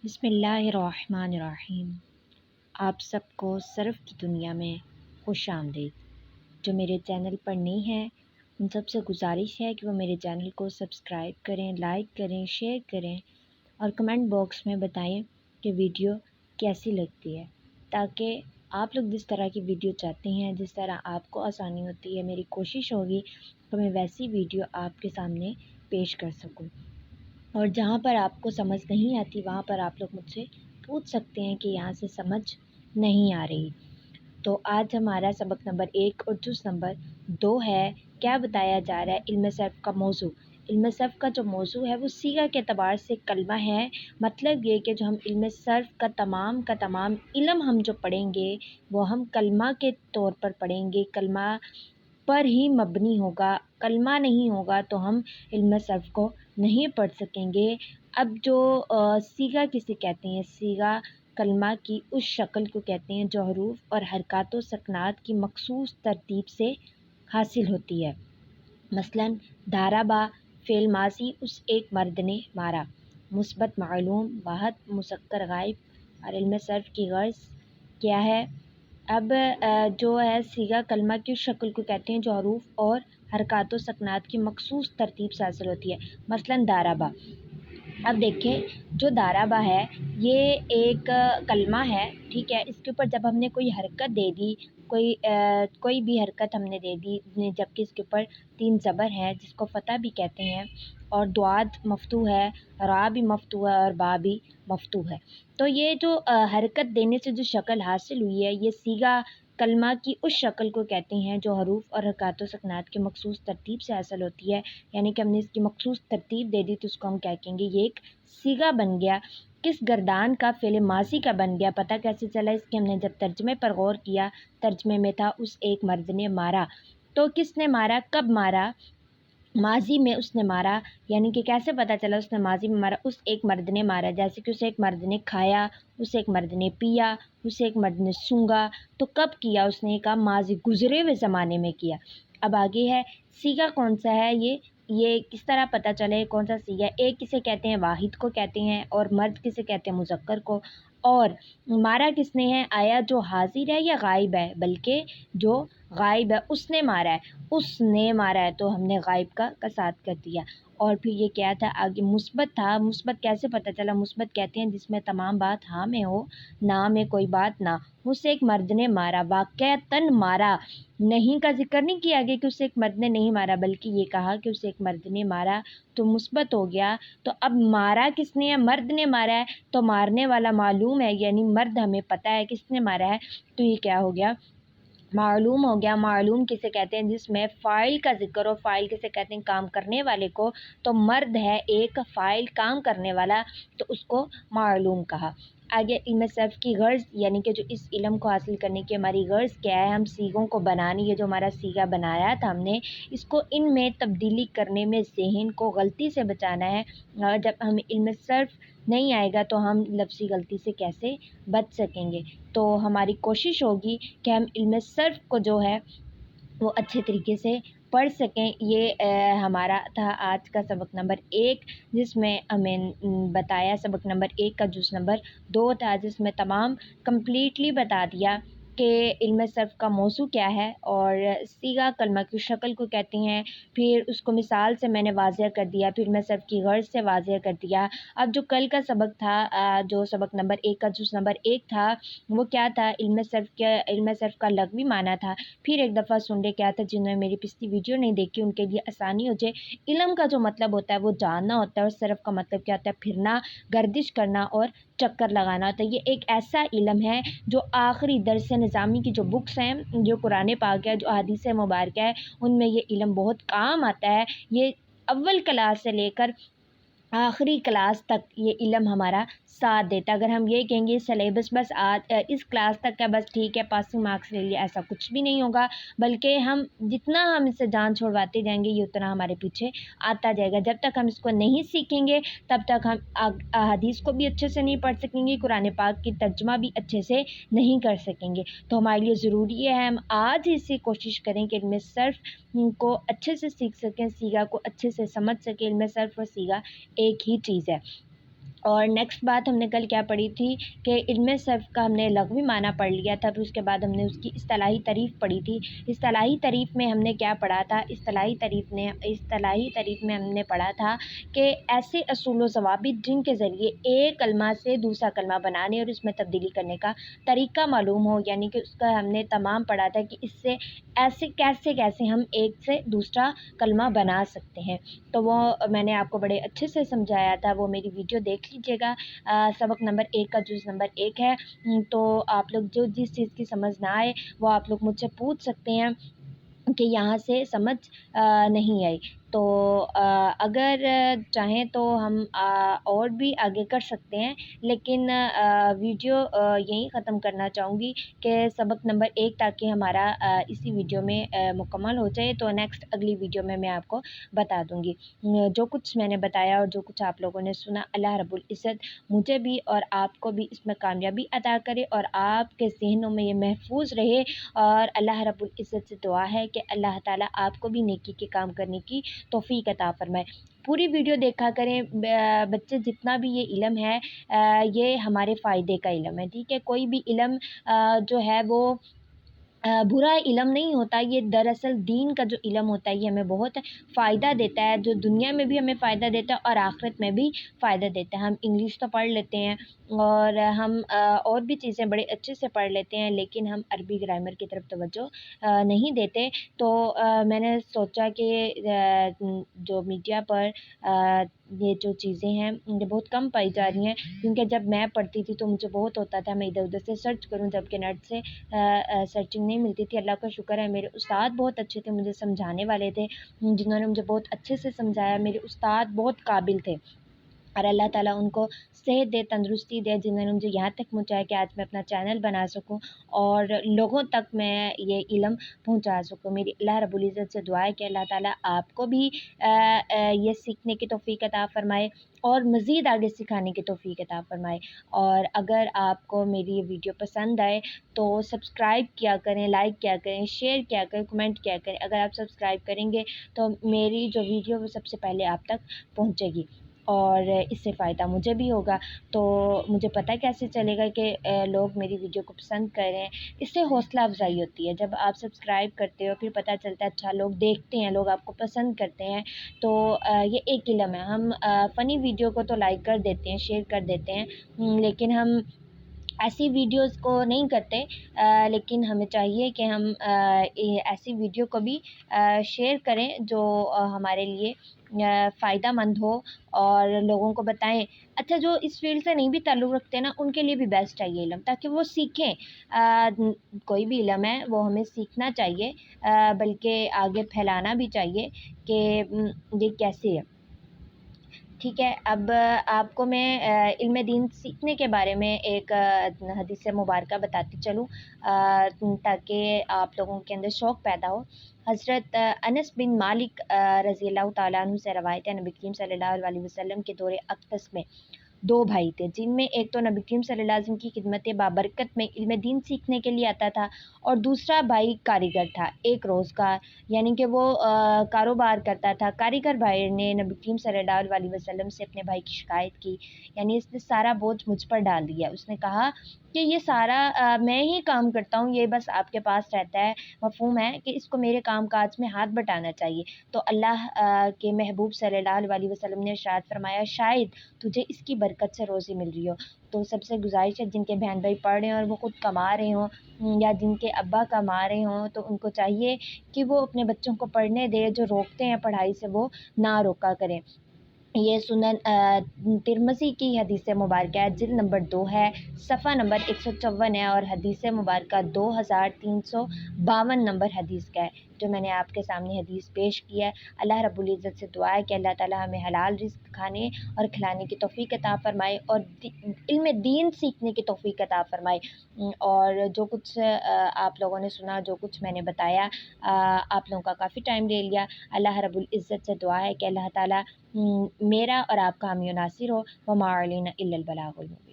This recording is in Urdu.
بسم اللہ الرحمن الرحیم۔ آپ سب کو صرف کی دنیا میں خوش آمدید۔ جو میرے چینل پر نہیں ہیں ان سب سے گزارش ہے کہ وہ میرے چینل کو سبسکرائب کریں، لائک کریں، شیئر کریں اور کمنٹ باکس میں بتائیں کہ ویڈیو کیسی لگتی ہے، تاکہ آپ لوگ جس طرح کی ویڈیو چاہتے ہیں، جس طرح آپ کو آسانی ہوتی ہے، میری کوشش ہوگی کہ میں ویسی ویڈیو آپ کے سامنے پیش کر سکوں۔ اور جہاں پر آپ کو سمجھ نہیں آتی وہاں پر آپ لوگ مجھ سے پوچھ سکتے ہیں کہ یہاں سے سمجھ نہیں آ رہی۔ تو آج ہمارا سبق نمبر 1 اور جز نمبر 2 ہے۔ کیا بتایا جا رہا ہے؟ علم صرف کا موضوع۔ علم صرف کا جو موضوع ہے وہ صیغہ کے اعتبار سے کلمہ ہے۔ مطلب یہ کہ جو ہم علم صرف کا تمام علم ہم جو پڑھیں گے وہ ہم کلمہ کے طور پر پڑھیں گے، کلمہ پر ہی مبنی ہوگا۔ کلمہ نہیں ہوگا تو ہم علم صرف کو نہیں پڑھ سکیں گے۔ اب جو صیغہ کسے کہتے ہیں؟ صیغہ کلمہ کی اس شکل کو کہتے ہیں جو حروف اور حرکات و سکنات کی مخصوص ترتیب سے حاصل ہوتی ہے۔ مثلاً دارابا فعل ماضی، اس ایک مرد نے مارا، مثبت معلوم، واحد مذکر غائب۔ اور علم صرف کی غرض کیا ہے؟ اب جو ہے صیغہ کلمہ کی اس شکل کو کہتے ہیں جو حروف اور حرکات و سکنات کی مخصوص ترتیب سے حاصل ہوتی ہے۔ مثلاً دارابا۔ اب دیکھیں جو دارابا ہے یہ ایک کلمہ ہے، ٹھیک ہے۔ اس کے اوپر جب ہم نے کوئی حرکت دے دی، کوئی بھی حرکت ہم نے دے دی، جبکہ اس کے اوپر 3 زبر ہیں جس کو فتح بھی کہتے ہیں، اور دعاد مفتوح ہے، را بھی مفتوح ہے اور با بھی مفتوح ہے۔ تو یہ جو حرکت دینے سے جو شکل حاصل ہوئی ہے یہ صیغہ کلمہ کی اس شکل کو کہتے ہیں جو حروف اور حرکات و سکنات کی مخصوص ترتیب سے حاصل ہوتی ہے۔ یعنی کہ ہم نے اس کی مخصوص ترتیب دے دی تو اس کو ہم کیا کہیں گے؟ یہ ایک صیغہ بن گیا۔ کس گردان کا فعل ماضی کا بن گیا؟ پتہ کیسے چلا؟ اس کے ہم نے جب ترجمے پر غور کیا، ترجمے میں تھا اس ایک مرد نے مارا۔ تو کس نے مارا؟ کب مارا؟ ماضی میں اس نے مارا۔ یعنی کہ کیسے پتہ چلا اس نے ماضی میں مارا؟ اس ایک مرد نے مارا، جیسے کہ اس ایک مرد نے کھایا، اس ایک مرد نے پیا، اس ایک مرد نے سونگا۔ تو کب کیا اس نے؟ کہا ماضی گزرے ہوئے زمانے میں کیا۔ اب آگے ہے صیغہ کون سا ہے؟ یہ کس طرح پتہ چلے کون سا صیغہ ہے؟ ایک کسے کہتے ہیں؟ واحد کو کہتے ہیں، اور مرد کسے کہتے ہیں؟ مذکر کو۔ اور مارا کس نے ہے؟ آیا جو حاضر ہے یا غائب ہے؟ بلکہ جو غائب ہے اس نے مارا ہے، اس نے مارا ہے تو ہم نے غائب کا ساتھ کر دیا۔ اور پھر یہ کیا تھا آگے؟ مثبت تھا۔ مثبت کیسے پتہ چلا؟ مثبت کہتے ہیں جس میں تمام بات ہاں میں ہو، نہ میں کوئی بات نہ۔ اس ایک مرد نے مارا، واقعتاً مارا، نہیں کا ذکر نہیں کیا گیا کہ اس ایک مرد نے نہیں مارا، بلکہ یہ کہا کہ اس ایک مرد نے مارا تو مثبت ہو گیا۔ تو اب مارا کس نے ہے؟ مرد نے مارا ہے، تو مارنے والا معلوم ہے، یعنی مرد ہمیں پتہ ہے کس نے مارا ہے، تو یہ کیا ہو گیا؟ معلوم ہو گیا۔ معلوم کسے کہتے ہیں؟ جس میں فاعل کا ذکر ہو۔ فاعل کسے کہتے ہیں؟ کام کرنے والے کو۔ تو مرد ہے ایک فاعل، کام کرنے والا، تو اس کو معلوم کہا۔ آگے علم صرف کی غرض، یعنی کہ جو اس علم کو حاصل کرنے کی ہماری غرض کیا ہے؟ ہم صیغوں کو بنانے، یہ جو ہمارا صیغہ بنایا تھا ہم نے، اس کو ان میں تبدیلی کرنے میں ذہن کو غلطی سے بچانا ہے۔ اور جب ہمیں علم صرف نہیں آئے گا تو ہم لفظی غلطی سے کیسے بچ سکیں گے؟ تو ہماری کوشش ہوگی کہ ہم علم صرف کو جو ہے وہ اچھے طریقے سے پڑھ سکیں۔ یہ ہمارا تھا آج کا سبق نمبر 1، جس میں ہمیں بتایا، سبق نمبر 1 کا جز نمبر 2 تھا، جس میں تمام کمپلیٹلی بتا دیا کہ علم صرف کا موضوع کیا ہے اور صیغہ کلمہ کی شکل کو کہتے ہیں۔ پھر اس کو مثال سے میں نے واضح کر دیا، پھر علم صرف کی غرض سے واضح کر دیا۔ اب جو کل کا سبق تھا، جو سبق نمبر 1 کا جز نمبر 1 تھا، وہ کیا تھا؟ علم صرف کا لغوی معنی تھا۔ پھر ایک دفعہ سن لے کیا تھا، جنہوں نے میری پچھلی ویڈیو نہیں دیکھی ان کے لیے آسانی ہو جائے۔ علم کا جو مطلب ہوتا ہے وہ جاننا ہوتا ہے، اور صرف کا مطلب کیا ہوتا ہے؟ پھرنا، گردش کرنا اور چکر لگانا ہوتا ہے۔ یہ ایک ایسا علم ہے جو آخری درس نظامی کی جو بکس ہیں، جو قرآن پاک ہے، جو احادیث مبارکہ ہے، ان میں یہ علم بہت کام آتا ہے۔ یہ اول کلاس سے لے کر آخری کلاس تک یہ علم ہمارا ساتھ دیتا ہے۔ اگر ہم یہ کہیں گے سلیبس بس آج اس کلاس تک ہے، بس ٹھیک ہے پاسنگ مارکس لے لیے، ایسا کچھ بھی نہیں ہوگا، بلکہ جتنا ہم اس سے جان چھوڑواتے جائیں گے یہ اتنا ہمارے پیچھے آتا جائے گا۔ جب تک ہم اس کو نہیں سیکھیں گے تب تک ہم احادیث کو بھی اچھے سے نہیں پڑھ سکیں گے، قرآن پاک کی ترجمہ بھی اچھے سے نہیں کر سکیں گے۔ تو ہمارے لیے ضروری ہے ہم آج ہی سے کوشش کریں کہ علم صرف کو اچھے سے سیکھ سکیں، صیغہ کو اچھے سے سمجھ سکیں۔ علم صرف اور صیغہ ایک ہی چیز ہے۔ اور نیکسٹ بات ہم نے کل کیا پڑھی تھی کہ علم صرف کا ہم نے لغوی معنی پڑھ لیا تھا، پھر اس کے بعد ہم نے اس کی اصطلاحی تعریف پڑھی تھی۔ اصطلاحی تعریف میں ہم نے کیا پڑھا تھا؟ اصطلاحی تعریف میں ہم نے پڑھا تھا کہ ایسے اصول و ضوابط جن کے ذریعے ایک کلمہ سے دوسرا کلمہ بنانے اور اس میں تبدیلی کرنے کا طریقہ معلوم ہو، یعنی کہ اس کا ہم نے تمام پڑھا تھا کہ اس سے ایسے کیسے ہم ایک سے دوسرا کلمہ بنا سکتے ہیں۔ تو وہ میں نے آپ کو بڑے اچھے سے سمجھایا تھا، وہ میری ویڈیو دیکھ لیجیے گا۔ سبق نمبر 1 کا جز نمبر 1 ہے۔ تو آپ لوگ جس چیز کی سمجھ نہ آئے وہ آپ لوگ مجھ سے پوچھ سکتے ہیں کہ یہاں سے سمجھ نہیں آئی۔ تو اگر چاہیں تو ہم اور بھی آگے کر سکتے ہیں، لیکن ویڈیو یہیں ختم کرنا چاہوں گی کہ سبق نمبر 1 تاکہ ہمارا اسی ویڈیو میں مکمل ہو جائے، تو نیکسٹ اگلی ویڈیو میں آپ کو بتا دوں گی۔ جو کچھ میں نے بتایا اور جو کچھ آپ لوگوں نے سنا، اللہ رب العزت مجھے بھی اور آپ کو بھی اس میں کامیابی عطا کرے اور آپ کے ذہنوں میں یہ محفوظ رہے، اور اللہ رب العزت سے دعا ہے کہ اللہ تعالیٰ آپ کو بھی نیکی کے کام کرنے کی توفیق عطا فرمائے۔ پوری ویڈیو دیکھا کریں بچے، جتنا بھی یہ علم ہے یہ ہمارے فائدے کا علم ہے، ٹھیک ہے؟ کوئی بھی علم جو ہے وہ برا علم نہیں ہوتا، یہ دراصل دین کا جو علم ہوتا ہے یہ ہمیں بہت فائدہ دیتا ہے، جو دنیا میں بھی ہمیں فائدہ دیتا ہے اور آخرت میں بھی فائدہ دیتا ہے۔ ہم انگلش تو پڑھ لیتے ہیں اور ہم اور بھی چیزیں بڑے اچھے سے پڑھ لیتے ہیں، لیکن ہم عربی گرامر کی طرف توجہ نہیں دیتے۔ تو میں نے سوچا کہ جو میڈیا پر یہ جو چیزیں ہیں یہ بہت کم پائی جا رہی ہیں، کیونکہ جب میں پڑھتی تھی تو مجھے بہت ہوتا تھا میں ادھر ادھر سے سرچ کروں، جبکہ نیٹ سے سرچنگ نہیں ملتی تھی۔ اللہ کا شکر ہے میرے استاد بہت اچھے تھے، مجھے سمجھانے والے تھے، جنہوں نے مجھے بہت اچھے سے سمجھایا۔ میرے استاد بہت قابل تھے اور اللہ تعالیٰ ان کو صحت دے، تندرستی دے، جنہوں نے مجھے یہاں تک پہنچایا کہ آج میں اپنا چینل بنا سکوں اور لوگوں تک میں یہ علم پہنچا سکوں۔ میری اللہ رب العزت سے دعا ہے کہ اللہ تعالیٰ آپ کو بھی یہ سیکھنے کی توفیق عطا فرمائے اور مزید آگے سکھانے کی توفیق عطا فرمائے۔ اور اگر آپ کو میری یہ ویڈیو پسند آئے تو سبسکرائب کیا کریں، لائک کیا کریں، شیئر کیا کریں، کمنٹ کیا کریں۔ اگر آپ سبسکرائب کریں گے تو میری جو ویڈیو وہ سب سے پہلے آپ تک پہنچے گی اور اس سے فائدہ مجھے بھی ہوگا۔ تو مجھے پتہ کیسے چلے گا کہ لوگ میری ویڈیو کو پسند کر رہے ہیں؟ اس سے حوصلہ افزائی ہوتی ہے، جب آپ سبسکرائب کرتے ہو پھر پتہ چلتا ہے اچھا لوگ دیکھتے ہیں، لوگ آپ کو پسند کرتے ہیں۔ تو یہ ایک علم ہے۔ ہم فنی ویڈیو کو تو لائک کر دیتے ہیں، شیئر کر دیتے ہیں، لیکن ہم ایسی ویڈیوز کو نہیں کرتے، لیکن ہمیں چاہیے کہ ہم ایسی ویڈیو کو بھی شیئر کریں جو ہمارے لیے فائدہ مند ہو اور لوگوں کو بتائیں۔ اچھا، جو اس فیلڈ سے نہیں بھی تعلق رکھتے نا، ان کے لیے بھی بیسٹ ہے یہ علم، تاکہ وہ سیکھیں۔ کوئی بھی علم ہے وہ ہمیں سیکھنا چاہیے، بلکہ آگے پھیلانا بھی چاہیے کہ یہ کیسے ہے، ٹھیک ہے؟ اب آپ کو میں علم دین سیکھنے کے بارے میں ایک حدیث مبارکہ بتاتی چلوں تاکہ آپ لوگوں کے اندر شوق پیدا ہو۔ حضرت انس بن مالک رضی اللہ تعالیٰ عنہ سے روایت ہے، نبی کریم صلی اللہ علیہ وسلم کے دور اقدس میں 2 بھائی تھے، جن میں ایک تو نبی کریم صلی اللہ علیہ وسلم کی خدمت بابرکت میں علم دین سیکھنے کے لیے آتا تھا، اور دوسرا بھائی کاریگر تھا، ایک روزگار یعنی کہ وہ کاروبار کرتا تھا۔ کاریگر بھائی نے نبی کریم صلی اللہ علیہ وسلم سے اپنے بھائی کی شکایت کی، یعنی اس نے سارا بوجھ مجھ پر ڈال دیا۔ اس نے کہا کہ یہ سارا میں ہی کام کرتا ہوں، یہ بس آپ کے پاس رہتا ہے، مفہوم ہے کہ اس کو میرے کام کاج میں ہاتھ بٹانا چاہیے۔ تو اللہ کے محبوب صلی اللہ علیہ وسلم نے ارشاد فرمایا، شاید تجھے اس کی برکت سے روزی مل رہی ہو۔ تو سب سے گزارش ہے، جن کے بہن بھائی پڑھ رہے ہیں اور وہ خود کما رہے ہوں یا جن کے ابا کما رہے ہوں، تو ان کو چاہیے کہ وہ اپنے بچوں کو پڑھنے دے، جو روکتے ہیں پڑھائی سے وہ نہ روکا کریں۔ یہ سنن ترمذی کی حدیث مبارکہ ہے، جلد نمبر 2 ہے، صفحہ نمبر 154 ہے، اور حدیث مبارکہ 2352 نمبر حدیث کا ہے جو میں نے آپ کے سامنے حدیث پیش کی ہے۔ اللہ رب العزت سے دعا ہے کہ اللہ تعالیٰ ہمیں حلال رزق کھانے اور کھلانے کی توفیق عطا فرمائے اور علم دین سیکھنے کی توفیق عطا فرمائے۔ اور جو کچھ آپ لوگوں نے سنا، جو کچھ میں نے بتایا، آپ لوگوں کا کافی ٹائم لے لیا۔ اللہ رب العزت سے دعا ہے کہ اللہ تعالیٰ میرا اور آپ کا حامی و ناصر ہو۔ وما علینا الا البلاغ المبین۔